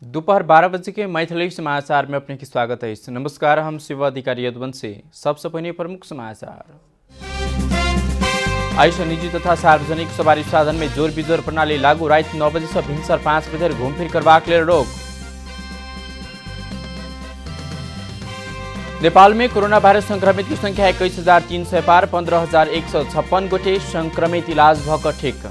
दोपहर 12 बजे के मैथिली समाचार में अपने की स्वागत है। नमस्कार, हम शिव अधिकारी यदुवंशी। सबसे पहले प्रमुख समाचार। आयुष निजी तथा सार्वजनिक सवारी साधन में जोर बिजोर प्रणाली लागू। रात 9 बजे से भिनसर 5 बजे घूमफिर करवाक लेल रोक। नेपाल में कोरोना वायरस संक्रमित की संख्या 21,300 पार। 15,156 गोटे संक्रमित इलाज भक ठीक।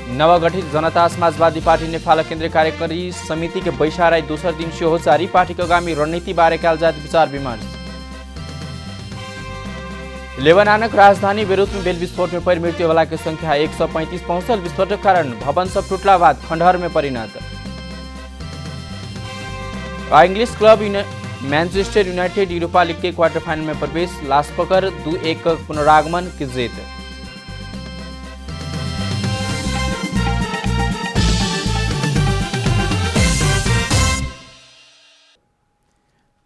नवगठित जनता समाजवादी पार्टी नेपाल केन्द्रीय कार्यकारी समिति के बैसाराई दोसर दिन से जारी। पार्टी को आगामी रणनीति बारे कालजात विचार विमर्श। लेबनानक राजधानी बेरुत में बेल विस्फोट में परि मृत्यु वाला की संख्या 135 पहुंचल। विस्फोटक कारण भवन सब टूटला बाद खंडहर में परिणत। English club Manchester United Europa league के क्वार्टर फाइनल में प्रवेश। लासपकर 2-1 पुनरागमन की जीत।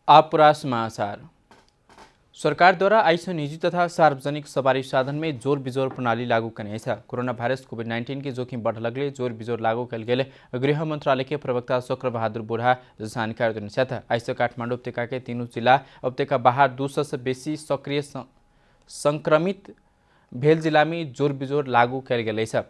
आप पूरा समाचार। सरकार द्वारा आयुष निजी तथा सार्वजनिक सवारी साधन में जोर बिजोर प्रणाली लागू करने छ। कोरोना वायरस कोभिड-19 के जोखिम बढ़ लगले जोर बिजोर लागू कल गेल गृह मंत्रालय के प्रवक्ता शुक्र बहादुर बुढ़ा जानकारी देने छ। आयुष काठमाडौँ उपत्यका के तीनों जिला उपत्यका बाहर 200 से बेसी सक्रिय संक्रमित भेल जिला में जोर बिजोर लागू कल गेल छ।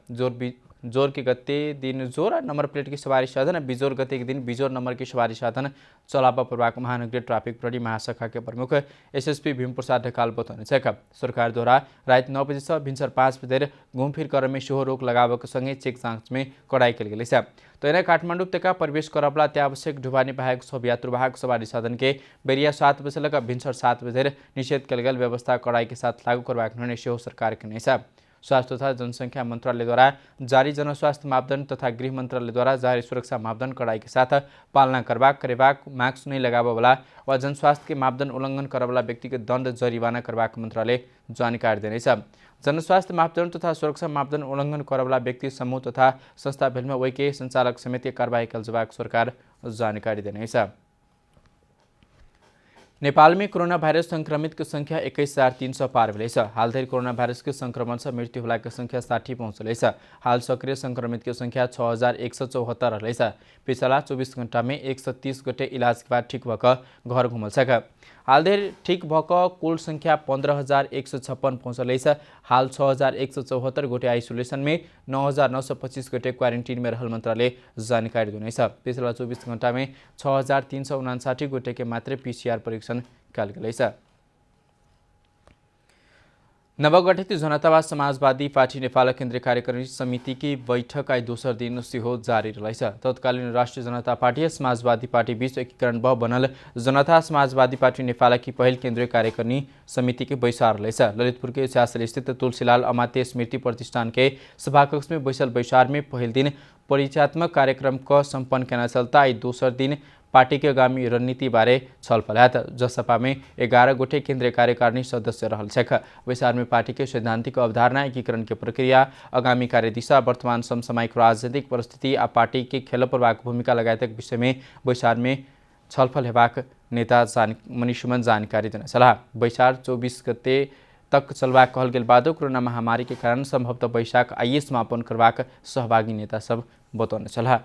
जोर के गते दिन जोर नंबर प्लेट की सवारी साधन, बिजोर गते के दिन बिजोर नंबर की सवारी साधन चलावा पूर्वक महानगरीय ट्राफिक प्रहरी महाशाखा के प्रमुख एसएसपी भीम प्रसाद ढकाल बताउने छ। सरकार द्वारा रात 9 बजे से भिनसर 5 बजे घूमफिर कर में सेहो रोक लगावक संगे चेक जांच में कड़ाई कल गेल छ। तो काठमाडौँ उपत्यका प्रवेश करबला अत्यावश्यक ढुवानी बाहेक सब यात्रुवाहक सवारी साधन के बेरिया 7 बजे लगा भिनसर 7 बजे निषेध कल गेल व्यवस्था कड़ाई के साथ लागू करवाक निर्णय सेहो सरकार के छ। स्वास्थ्य तथा जनसंख्या मंत्रालय द्वारा जारी जनस्वास्थ्य मापदंड तथा गृह मंत्रालय द्वारा जारी सुरक्षा मापदंड कड़ाई के साथ पालना करवाक मास्क नहीं लगावे वाला व जनस्वास्थ्य के मापदंड उल्लंघन करे वाला व्यक्ति के दंड जरिवाना करवाक मंत्रालय जानकारी देने छ। जनस्वास्थ्य मापदंड तथा सुरक्षा मापदंड उल्लंघन करे वाला व्यक्ति समूह तथा संस्था भेल में वही के संचालक समिति कार्रवाई कलजवाक सरकार जानकारी देने छ। नेपाल में कोरोना वायरस संक्रमित की संख्या 21,300 पार भेल। हाल धरि कोरोना वायरस के संक्रमण से मृत्यु होला की संख्या 60 पहुंचल। हाल सक्रिय संक्रमित की संख्या 6,174 रह। पिछला 24 घंटा में 130 गोटे इलाज के बाद ठीक भक घर घुमल सक। हाल धरि ठीक भक कुल संख्या 15,156 पहुंचल। हाल 6,174 गोटे आइसोलेशन में 9,925 गोटे क्वारेंटीन में रहल मंत्रालय जानकारी देने छ। पिछला 24 घंटा में 6,359 गोटे के मात्र पीसीआर परीक्षण कल गेल छ। नवगठित जनतावाद समाजवादी पार्टी नेपाल केन्द्रीय कार्यकारी समिति की बैठक आज दोसर दिन सेहो जारी रह। तत्कालीन राष्ट्रिय जनता पार्टी समाजवादी पार्टी बीच एकीकरण भ बनल जनता समाजवादी पार्टी नेपाल की पहल केन्द्रीय कार्यकारिणी समिति के बैसार रह। ललितपुर के स्यासल स्थित तुलसीलाल अमात्य स्मृति प्रतिष्ठान के सभाकक्ष में बैसल बैसार में पहल दिन परिचयात्मक कार्यक्रम का संपन्न करना चलता आज दोसर दिन पार्टी के आगामी रणनीति बारे छलफल हैत। जसपा में 11 गोटे केन्द्रीय कार्यकारिणी सदस्य रहल छक। बैसार में पार्टी के सैद्धांतिक अवधारणा, एकीकरण के प्रक्रिया, आगामी कार्यदिशा, वर्तमान समसामयिक राजनीतिक परिस्थिति आ पार्टी के खेलप्रवाहक भूमिका लगायतक विषय में बैसार में छलफल हेबाक नेता मनीषमन जानकारी देने सलाह। बैसार 24 गते तक चलबाक कहल गेल बादो कोरोना महामारी के कारण संभवतः बैसाख आइए समापन करबाक सहभागी नेता सब बतौने सलाह।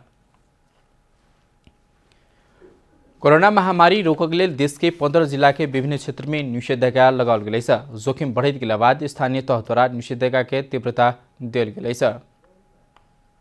कोरोना महामारी रोकक लेल देश के 15 जिला के विभिन्न क्षेत्र में निषेधाज्ञा लगाओल गेल छ। जोखिम बढ़ैत गेला बाद स्थानीय तह द्वारा निषेधाज्ञा के तीव्रता देल गेल छ।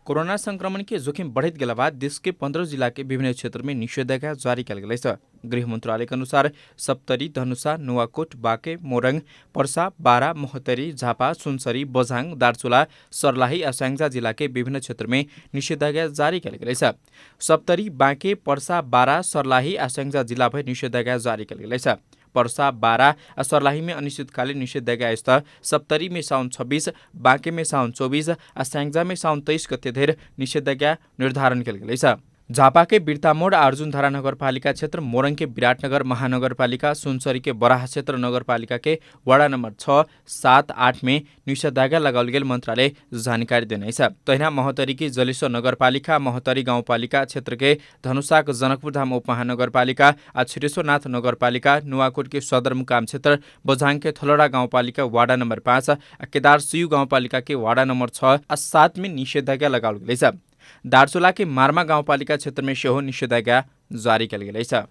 कोरोना संक्रमण के जोखिम बढ़ैत गेला बाद देश के 15 जिला के विभिन्न क्षेत्र में निषेधाज्ञा जारी कल गेल छ। गृह मंत्रालय के अनुसार सप्तरी, धनुषा, नुवाकोट, बाँके, मोरङ, पर्सा, बारा, महोत्तरी, झापा, सुनसरी, बझाङ, दार्चुला, सर्लाही और स्याङ्जा जिला के विभिन्न क्षेत्र में निषेधाज्ञा जारी कल गेल छ। सप्तरी, बाँके, पर्सा, बारा, सर्लाही और स्याङ्जा जिला भई निषेधाज्ञा जारी कल गेल छ। पर्सा, बारा और सर्लाही में अनिश्चितकालीन निषेधाज्ञा स्तर, सप्तरी में साउन 26, बाँके में साउन 24 और स्याङ्जा में साउन 23 गते धरि निषेधाज्ञा निर्धारण कल गेल छ। झापा के बिर्तामोड अर्जुनधारा नगरपालिका क्षेत्र, मोरङ के विराटनगर महानगरपालिका, सुनसरी के बराह क्षेत्र नगरपालिका के वडा नंबर 6, 7, 8 में निषेधाज्ञा लगाओल गेल मंत्रालय जानकारी देने छ। तहिना महोत्तरी की जलेश्वर नगरपालिका, महोत्तरी गाउँपालिका क्षेत्र के धनुषाक जनकपुरधाम उपमहानगरपालिका, छिरेश्वरनाथ नगरपालिका, नुवाकोट के सदरमुकाम क्षेत्र, बझाङ के थलड़ा गाउँपालिका वाडा नंबर 5, केदार सियु गाउँपालिका के वाडा नंबर 6 और 7 में निषेधाज्ञा लगाओल गेल छ। दार्चुला के मार्मा गाउँपालिका क्षेत्र में सेहो निषेधाज्ञा जारी कल गेलै छ।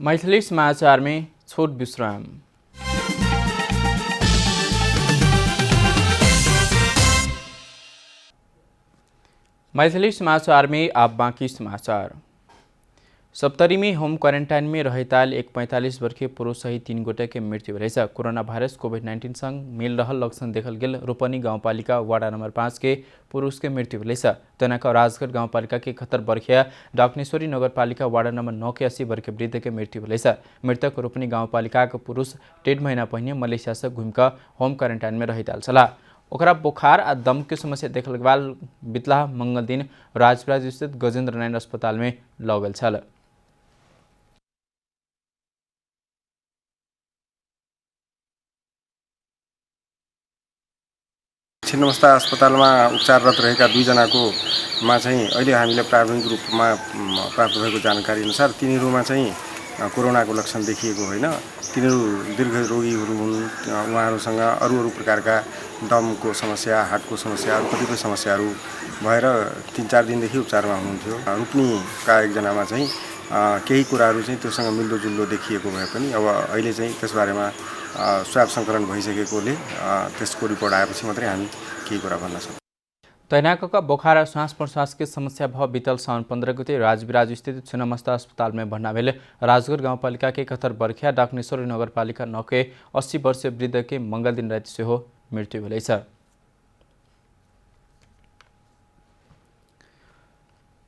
मैथिली समाचार में छोट विश्राम। मैथिली समाचार में आप बाँकी समाचार। सप्तरी में होम क्वारेंटाइन में रहताल एक 45 वर्षीय पुरुष सहित 3 गोटे के मृत्यु भएछ। कोरोना भाइरस कोभिड-19 संग मिल रहल लक्षण देखल गेल रूपनी गाउँपालिका वार्ड नंबर 5 के पुरुष के मृत्यु भएछ। तनाका राजगढ़ गाउँपालिका के 71 वर्षीय डाक्नेश्वरी नगरपालिका वार्ड नंबर 9 के 80 वर्षीय वृद्ध के मृत्यु भएछ। मृतक रूपनी गाउँपालिका के पुरुष 1.5 महीना पहिने मलेसिया से घुमकर होम क्वारेंटाइन में रहताल छला। ओकरा बुखार आ दम के समस्या देखल गेल बितला मंगल दिन राजप्राज स्थित गजेन्द्र नारायण अस्पताल में लगल छल। छिन्नमस्ता अस्पतालमा उपचाररत रहेका 2 जनाको मा चाहिँ अहिले हामीले प्राथमिक रूपमा प्राप्त भएको जानकारी अनुसार तिनीहरूमा चाहिँ कोरोनाको लक्षण देखिएको होइन। तिनीहरू दीर्घ रोगीहरू हुन्। उहाँहरूसँग अरू प्रकारका दमको समस्या, हार्टको समस्या, अरू कतिपय समस्याहरू भएर 3-4 दिनदेखि उपचारमा हुनुहुन्थ्यो। रूपनीका एकजनामा चाहिँ केही कुराहरू चाहिँ त्योसँग मिल्दोजुल्दो देखिएको भए पनि अब अहिले चाहिँ त्यसबारेमा स्वाब सङ्कलन भइसकेकोले त्यसको रिपोर्ट आएपछि मात्रै हामी केही कुरा भन्न सक्छौँ। तैनाकका बोखार और श्वास प्रश्वास की समस्या भ बीतल साउन 15 गते राजविराज स्थित छिन्नमस्ता अस्पताल में भर्ना भेल राजगढ़ गाउँपालिका के 71 वर्षीय डाक्नेश्वरी नगरपालिका 9 के 80 वर्षीय वृद्ध के मंगल दिन राति से हो मृत्यु भेलैछ।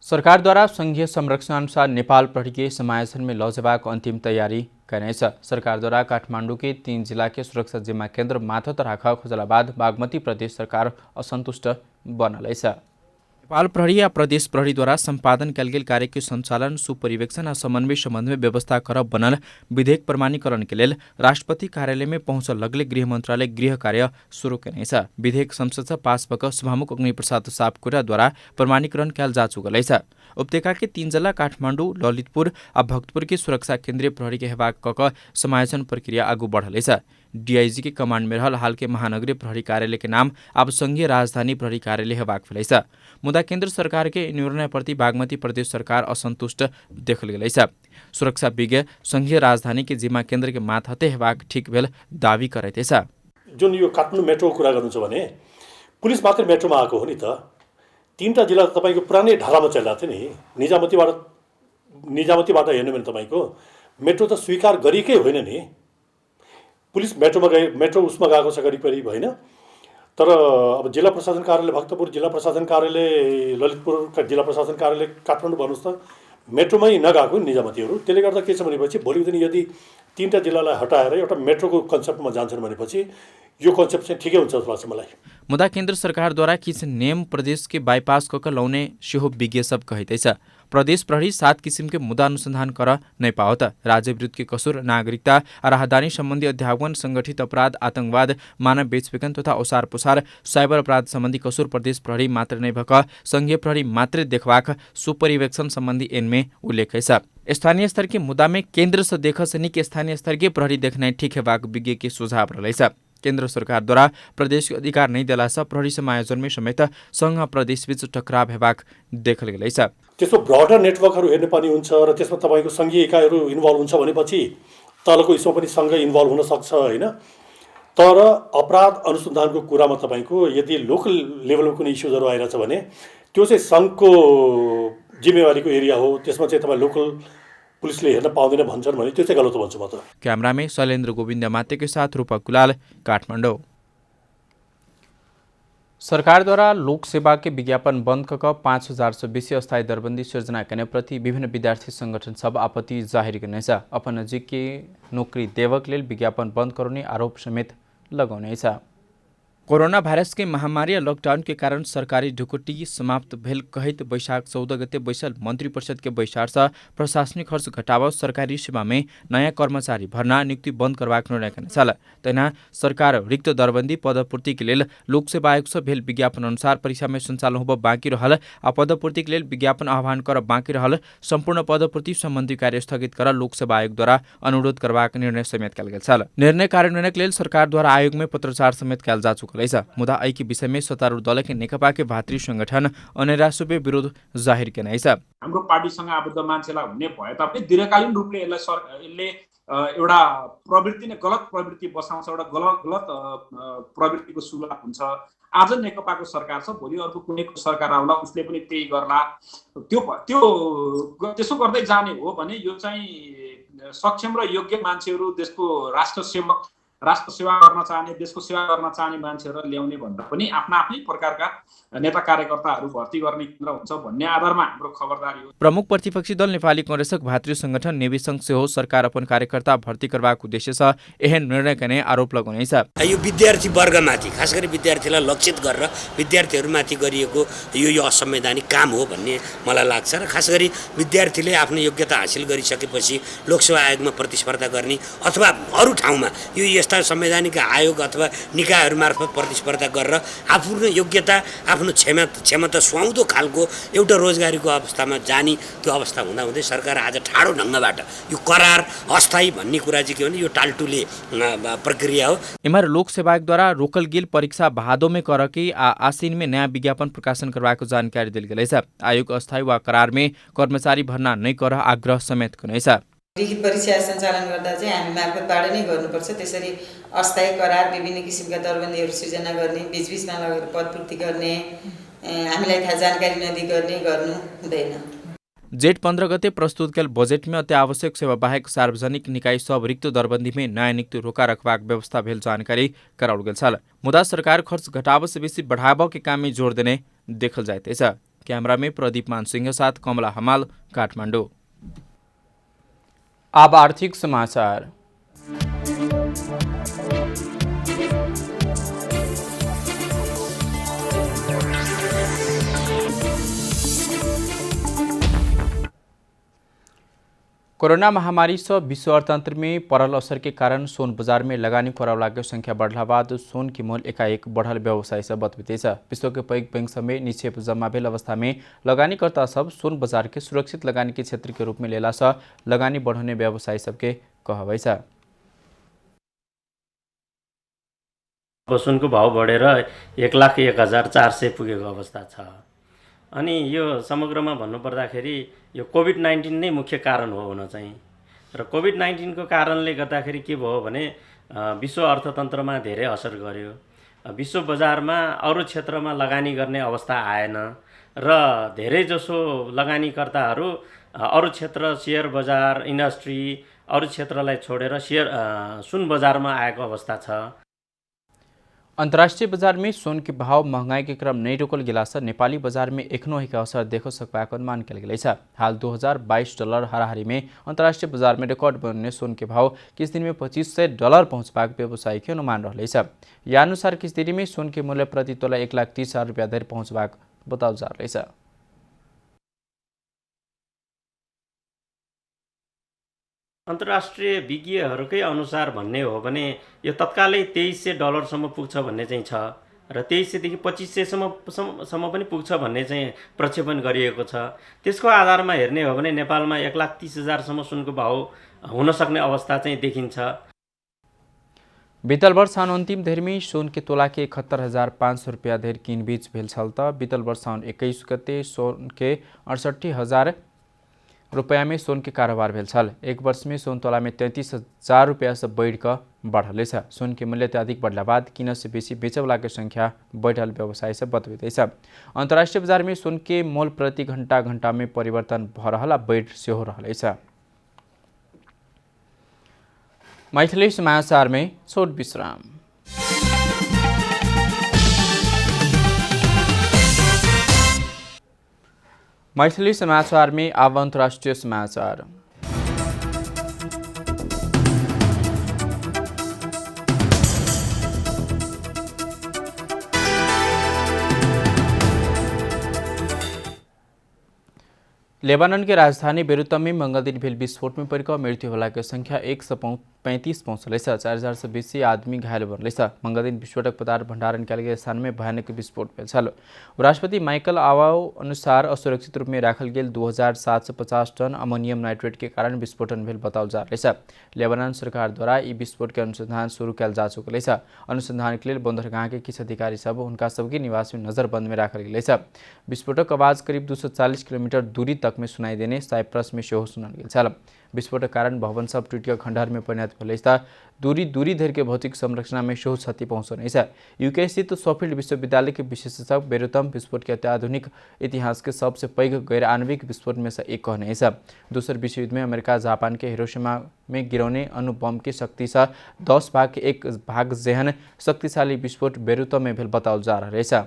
सरकार द्वारा संघीय संरक्षण अनुसार नेपाल प्रहरी के समायोजन में लौजबाको अंतिम तैयारी करनेछ। सरकार द्वारा काठमाडौँ के 3 जिला के सुरक्षा जिम्मा केन्द्र माथत राखा खोजलाबाद बागमती प्रदेश सरकार असंतुष्ट बनलैछ। नेपाल प्रहरी या प्रदेश प्रहरी द्वारा संपादन कयल गेल कार्य के संचालन सुपरिवेक्षण आ समन्वय सम्बन्ध में व्यवस्था करब बनल विधेयक प्रमाणीकरण के लेल राष्ट्रपति कार्यालय में पहुँच लगले गृह मंत्रालय गृह कार्य शुरू कनेछ। विधेयक संसद से पास भक सभामुख अग्निप्रसाद सापकोटा द्वारा प्रमाणीकरण कयल जा चुकलैछ। उपत्यका के 3 जिला काठमाडौँ, ललितपुर आ भक्तपुर के सुरक्षा केन्द्रीय प्रहरी के हेबाक कक समायोजन प्रक्रिया आगू बढ़लैछ। डीआईजी के कमांड में रहल हाल के महानगरीय प्रहरी कार्यालय के नाम अब संघीय राजधानी प्रहरी कार्यालय हेबाक भेलैछ। मुदा केन्द्र सरकार के निर्णय प्रति बागमती प्रदेश सरकार असंतुष्ट देखल गेलैछ। सुरक्षा विज्ञ संघीय राजधानी के जिम्मा केन्द्र के माथते हेबाक ठीक भेल दावी करैतेछ। जुन यो काठमाडौँ मेट्रोको कुरा गर्नु छ भने पुलिस मात्र मेट्रोमा आएको हो नि त। 3टा जिल्ला तपाईको पुरानै ढालामा चलिरहेको थियो नि। निजामतीबाट हेर्नु भने तपाईको मेट्रो त स्वीकार गरिएकै होइन नि। पुलिस मेट्रो उसमा गएको छ करिब होइन। तर अब जिल्ला प्रशासन कार्यालय भक्तपुर, जिल्ला प्रशासन कार्यालय ललितपुर, जिल्ला प्रशासन कार्यालय काठमाडौँ भन्नुहोस् त मेट्रोमै नगएको निजामतीहरू। त्यसले गर्दा के छ भनेपछि भोलिको दिन यदि 3टा जिल्लालाई हटाएर एउटा मेट्रोको कन्सेप्टमा जान्छन् भनेपछि यो कन्सेप्ट चाहिँ ठिकै हुन्छ जस्तो लाग्छ मलाई। मुदा केन्द्र सरकार द्वारा किछ नियम प्रदेश के बाईपास कक लाउने सेहो विज्ञ सब कहैतेछ। प्रदेश प्रहरी 7 किसिम के मुद्दा अनुसंधान कर नहीं पावत। राज्य विरुद्ध के कसूर, नागरिकता, राहदानी संबंधी अध्यापन, संगठित अपराध, आतंकवाद, मानव बेचबिखन तथा ओसार पुसार, साइबर अपराध संबंधी कसूर प्रदेश प्रहरी मात्र नहीं भक संघीय प्रहरी मात्र देखवाक सुपरिवेक्षण संबंधी इनमें उल्लेख है। स्थानीय स्तर के मुद्दा में केन्द्र से देख सनी के स्थानीय स्तर के प्रहरी देखना ठीक हेबाक विज्ञ के सुझाव रहलैछ। केन्द्र सरकार द्वारा प्रदेश के अधिकार नहीं देला से प्रहरी समायोजन में समेत संघ प्रदेश बीच टकराव हेबाक देखल गेलैछ। त्यसो ब्रडर नेटवर्कहरू हेर्नु पर्ने हुन्छ र त्यसमा तपाईको संघीय इकाइहरू इन्भल्भ हुन्छ भनेपछि तलको इसमा पनि संघ इन्भल्भ हुन सक्छ हैन। तर अपराध अनुसन्धानको कुरामा तपाईको यदि लोकल लेभलमा कुनै इस्युजहरू आइरहेछ भने त्यो चाहिँ संघको जिम्मेवारीको एरिया हो। त्यसमा चाहिँ तपाईँ लोकल पुलिसले हेर्न पाउँदैन भन्छन् भने त्यो चाहिँ गलत भन्छ म त। कैमरा में शैलेन्द्र गोविंद माते के साथ रूपक कुलाल, काठमाडौँ। सरकार द्वारा लोक सेवा के विज्ञापन बंद कक 5000 से बेसी अस्थायी दरबंदी सिर्जना करने प्रति विभिन्न विद्यार्थी संगठन सब आपत्ति जाहिर करनेछ। अपन नजिक के नौकरी देवक लेल विज्ञापन बंद करने आरोप समेत लगाउनेछ। कोरोना भाइरस के महामारी और लॉकडाउन के कारण सरकारी ढुकुटी समाप्त भेल कहित वैशाख 14 गते बैसल मंत्री परिषद के बैसार से प्रशासनिक खर्च घटाव, सरकारी सेवा में नया कर्मचारी भर्ना, नियुक्ति बंद करवाक निर्णय करने। तेना सरकार रिक्त दरबंदी पदपूर्ति के लेल लोक सेवा आयोग से भेल विज्ञापन अनुसार परीक्षा में संचालन होब बाँकी रहल आ पदपूर्ति के लेल विज्ञापन आह्वान कर बाँकी रहल संपूर्ण पदपूर्ति संबंधी कार्य स्थगित कर लोक सेवा आयोग द्वारा अनुरोध करवाक निर्णय समेत कयल गेल छल। निर्णय कार्यान्वयन के लेल सरकार द्वारा आयोग में पत्रचार समेत कयल जा चुकल गलेछ। मुदा ऐकी विषयमा सत्तारूढ दलकै नेकपाकै भातृ संगठन अनेरासुबे विरोध जाहेर केनाइछ। हाम्रो पार्टीसँग आबद्ध मान्छेलाई हुने भए तापनि दीर्घकालीन रूपले यसले एउटा प्रवृत्ति नै गलत प्रवृत्ति बसाउँछ, एउटा गलत प्रवृत्तिको सुरुवात हुन्छ। आज नेकपाको सरकार छ, भोलि अर्को कुनैको सरकार आउला, उसले पनि त्यही गर्ला। त्यसो गर्दै जाने हो भने यो चाहिँ सक्षम र योग्य मान्छेहरू, देशको राष्ट्र सेवा गर्न चाहने, देशको सेवा गर्न चाहने मान्छेहरू ल्याउने भन्दा पनि आफ्नै प्रकारका नेता कार्यकर्ताहरू भर्ती गर्ने केन्द्र हुन्छ भन्ने आधारमा हाम्रो खबरदारी हो। प्रमुख प्रतिपक्षी दल नेपाली कांग्रेसक भातृ संगठन नेविसंघ सेहो सरकार अपन कार्यकर्ता भर्ती करबाको उद्देश्य छ एहन निर्णय गर्ने आरोप लगाउनेछ। यो विद्यार्थी वर्गमाथि, खास गरी विद्यार्थीलाई लक्षित गरेर विद्यार्थीहरूमाथि गरिएको यो असंवैधानिक काम हो भन्ने मलाई लाग्छ र खास गरी विद्यार्थीले आफ्नो योग्यता हासिल गरिसकेपछि लोकसेवा आयोगमा प्रतिस्पर्धा गर्ने अथवा अरू ठाउँमा यो यस्ता संवैधानिक आयोग अथवा निकायहरू मार्फत प्रतिस्पर्धा गरेर आफ्नो योग्यता, आफ्नो क्षमता सुहाउँदो खालको एउटा रोजगारीको अवस्थामा जाने त्यो अवस्था हुँदाहुँदै सरकार आज ठाडो ढङ्गबाट यो करार अस्थायी भन्ने कुरा चाहिँ के भने यो टालटुले प्रक्रिया हो। एमआर लोक सेवा आयोगद्वारा रोकल गेल परीक्षा भादो में करके आसीन में नया विज्ञापन प्रकाशन करवाएको जानकारी दिल गेलेछ। आयोग अस्थायी वा करार में कर्मचारी भर्ना नै कर आग्रह समेत गर्नेछ। लिखित परीक्षा सञ्चालन गर्दा चाहिँ हामी मार्फतबाट नै गर्नुपर्छ। त्यसरी अस्थायी करार, विभिन्न किसिमका दरबन्दीहरू सृजना गर्ने, बीचबीचमा लगेर पदपूर्ति गर्ने, हामीलाई थाहा जानकारी नदिई गर्नु हुँदैन। जेठ 15 गते प्रस्तुत कैल बजेट में अत्यावश्यक सेवा बाहेक सार्वजनिक निकाय सब रिक्त दरबंदी में नया नियुक्ति रोका रखबाक व्यवस्था भेल जानकारी कराउल गेल छल। मुदा सरकार खर्च घटाव से बेसी बढ़ाव के काम में जोड़ देने देखल जाइतेछ। कैमरा में प्रदीप मान सिंह साथ कमला हमाल, काठमाडौँ। अब आर्थिक समाचार। कोरोना महामारी से विश्व अर्थतंत्र में पड़ल असर के कारण सोन बाजार में लगानी करवला के संख्या बढ़ला बाद सोन की मूल्य एकाएक बढ़ल व्यवसाय से बतबीतेछ। विश्व के पैघ बैंक समेत निक्षेप जमा भेल अवस्था में लगानीकर्ता सब सोन बाजार के सुरक्षित लगानी के क्षेत्र के रूप में लेला से लगानी बढ़ाने व्यवसाय सबके कहबैछ। सुनको भाव बढेर 1,01,400 पुगेको अवस्था छ। अनि यो समग्रमा भन्नुपर्दाखेरि यो कोभिड-19 नै मुख्य कारण हो हुन चाहिँ। र कोभिड-19 को कारणले गर्दाखेरि के भयो भने विश्व अर्थतन्त्रमा धेरै असर गर्यो। विश्व बजारमा अरू क्षेत्रमा लगानी गर्ने अवस्था आएन र धेरै जसो लगानीकर्ताहरू अरू क्षेत्र, शेयर बजार, इन्डस्ट्री, अरू क्षेत्रलाई छोडेर सुन बजारमा आएको अवस्था छ। अंतर्राष्ट्रीय बाजार में सोन के भाव महंगाई के क्रम नहीं रोकल गेला से नेपाली बाजार में एखनो एक असर देख सकबाक अनुमान कल गेल छ। हाल $2022 हाराहारी में अंतर्राष्ट्रीय बाजार में रिकॉर्ड बनने सोन के भाव किस दिन में $2,500 पहुंचबाक व्यवसायी के अनुमान रहे छ। या अनुसार किस दिन में सोन के मूल्य प्रति तोला 1,30,000 रुपया धरि पहुंचबाक बताउ जा रहे छ। अन्तर्राष्ट्रिय विज्ञहरूकै अनुसार भन्ने हो भने यो तत्कालै $2,300 सम्म पुग्छ भन्ने चाहिँ छ र 2,300 देखि 2,500 सम्म पनि पुग्छ भन्ने चाहिँ प्रक्षेपण गरिएको छ। त्यसको आधारमा हेर्ने हो भने नेपालमा 1,30,000 सम्म सुनको भाव हुन सक्ने अवस्था चाहिँ देखिन्छ। बीतल वर्ष साउन अंतिम धरि में सोन के तोला के 71,500 रुपया धरि किन बीच भेल छल त बीतल वर्ष साउन 21 गते सोन के 68,000 रुपया में सोन के कारोबार भेल छल। एक वर्ष में सोन तोला में 33,000 रुपया से बढ़ कर बढ़ले छ। सोन के मूल्य अधिक बढ़ला बाद किन से बेसी बेचवला के संख्या बढ़ल व्यवसाय से बतबीतेछ। अंतर्राष्ट्रीय बाजार में सोन के मोल प्रति घंटा में परिवर्तन भ रहल बढ़ सेहो रहले छ। मैथिली समाचार में छोट विश्राम। मैथिली समाचार में अब अंतर्राष्ट्रीय समाचार। लेबानन के राजधानी बेरूत में मंगल दिन भेल विस्फोट में परिकर मृत्यु होला के संख्या 1 35 पहुंचल 4000 से बेसी आदमी घायल बनल मंगलदिन विस्फोटक पदार्थ भंडारण कयल गेल स्थान में भयानक विस्फोट भेल छल। उपराष्ट्रपति माइकल आवाओ अनुसार असुरक्षित रूप में राखल गेल 2750 टन अमोनियम नाइट्रेट के कारण विस्फोटन भेल बताओल जा रहा है। लेबनान सरकार द्वारा ई विस्फोट के अनुसंधान शुरू कयल जा चुकल है। अनुसंधान के लिए बंदरगाह के किछ अधिकारी सब उनका सबके निवास में नजरबंद में राखल गेल है। विस्फोटक आवाज करीब 240 किलोमीटर दूरी तक में सुनाई देने साइप्रस में सेहो सुनल गेल छल। विस्फोटक कारण भवन सब टूटि खंडहर में परिणत भेल दूरी धरि के भौतिक संरचना में सेहो क्षति पहुँचने यूके स्थित सोफील्ड विश्वविद्यालय के विशेषज्ञ बेरोतम विस्फोट के अत्याधुनिक इतिहास के सबसे पैघ गैर आणविक विस्फोट में से एक कहने दूसर विश्व युद्ध में अमेरिका जापान के हिरोशिमा में गिरौने अणुबम की शक्ति से 10 भाग के 1 भाग जेहन शक्तिशाली विस्फोट बेरोतम में भेल बताओल जा रहा है।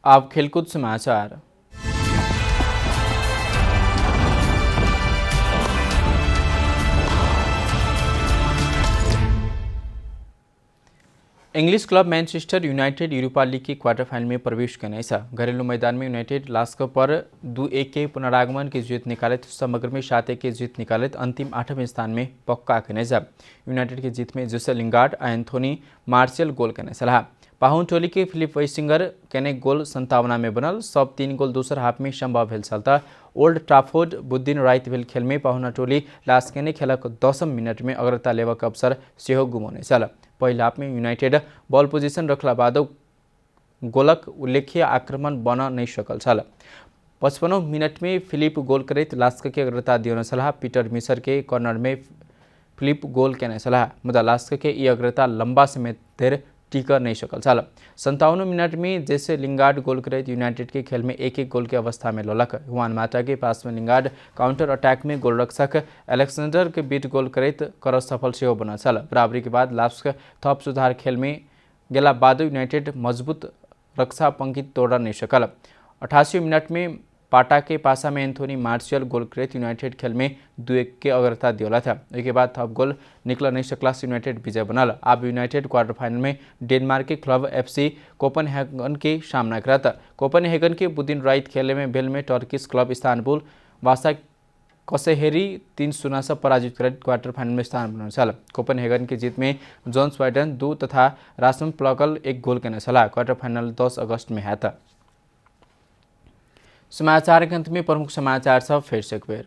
अब खेलकूद समाचार। English club Manchester United Europa league के क्वार्टर फाइनल में प्रवेश करने घरेलू मैदान में यूनाइटेड लास्क पर 2-1 के पुनरागमन की जीत निकालित समग्र में 7-1 की जीत निकालित अंतिम 8वें स्थान में पक्का करने यूनाइटेड की जीत में Jason Lingard Anthony martial goal करने सलाह पाहुन टोली के फिलिप वैसिंगर केने गोल 57 में बनल सब 3 गोल दूसर हाफ में संभव भेल चलता ओल्ड ट्राफोर्ड बुद्धिन राइत भेल खेल में पाहुना टोली लास्ट केने खेलक 10 मिनट में अग्रता लेवक अवसर सेहो गुमाउने छल। पहिला हाफ में यूनाइटेड बॉल पोजिशन रखला बाद गोलक उल्लेख्य आक्रमण बन नहीं सकल छल। 55 मिनट में फिलिप गोल करैत लास्क के अग्रता दियोन सलाह पीटर मिसर के कॉर्नर में फिलिप गोल केने सलाह मुदा लास्क के ई अग्रता लंबा समय देर टिक नहीं सकल छल। 57 मिनट में जैसे लिंगार्ड गोल करैत यूनाइटेड के खेल में 1-1 गोल के अवस्था में लोलक हुआन माटा के पास में लिंगार्ड काउंटर अटैक में गोलरक्षक एलेक्सेंडर के बीट गोल करैत कर सफल सेहो बनल छल। बराबरी के बाद लास्क थप सुधार खेल में गेला बाद यूनाइटेड मजबूत रक्षा पंक्ति तोड़ नहीं सकल। 88 मिनट में पाटा के पासा में एंथोनी मार्शियल गोल करैत यूनाइटेड खेल में 2-1 के अग्रता दियोला था। उसके बाद थप गोल निकल नहीं सकला से यूनाइटेड विजय बनल। अब यूनाइटेड क्वार्टर फाइनल में डेनमार्क के क्लब FC कोपनहेगन के सामना करता। कोपनहेगन के बुदिन राइत खेले में भेल में टर्किश क्लब इस्तानबुल वासा कसेहेरी 3-0 से पराजित कर क्वार्टर फाइनल में स्थान बनाने छल। कोपनहेगन की जीत में जोन्स वाइडन 2 तथा रासम प्लगल 1 गोल करने छला। क्वार्टर फाइनल 10 अगस्त में है। समाचार के अंत में प्रमुख समाचार सब फिर से एक बेर।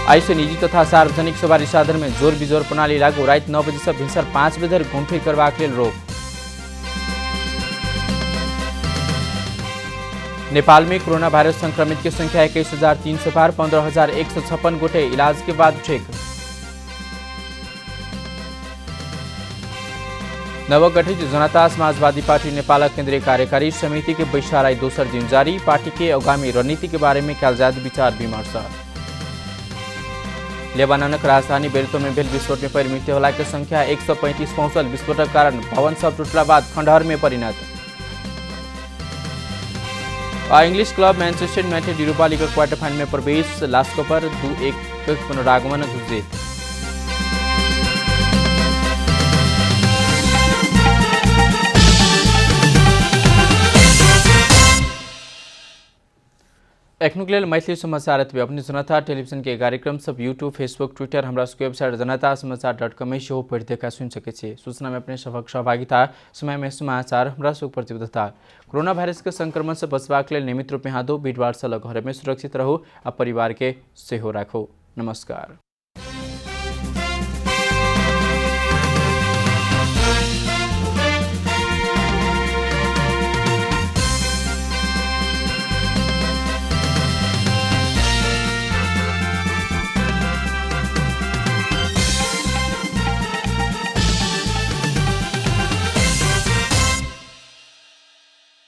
आई से निजी तथा सार्वजनिक सवारी साधन में जोर बिजोर प्रणाली लागू रात 9 बजे से भिनसर 5 बजे धरि घुमफिर करबाक लेल रोक। नेपाल में कोरोना वायरस संक्रमित की संख्या 21,300 पार 15,156 गोटे इलाज के बाद ठीक। नवगठित जनता समाजवादी पार्टी नेपाल केंद्रीय कार्यकारी समिति के बैसाराई दोसर दिन जारी पार्टी के आगामी रणनीति के बारे में कल जात विचार विमर्श। लेबाननक राजधानी बेरूत में भेल विस्फोट में परिमित होला के संख्या 135 पहुंचल विस्फोटक कारण भवन सब टूटला बाद खंडहर में परिणत। English club Manchester United Europa league quarter final में प्रवेश लास्को पर 2-1 पुनरागमन जीत। एखनुक लेल मैथिली समाचार एतबे। अपनी जनता टेलीविजन के कार्यक्रम सब यूट्यूब फेसबुक ट्विटर हमरा सबके वेबसाइट जनतासमाचार.com में सेहो पढ़ि देखा सुन सके छी। सूचना में अपने सबक सहभागिता समय में समाचार हमरा सब प्रतिबद्धता कोरोना वायरस के संक्रमण से बचबाक लेल नियमित रूप में हाथों भीड़ भाड़ से घर में सुरक्षित रहू आ परिवार के सेहो राखू। नमस्कार।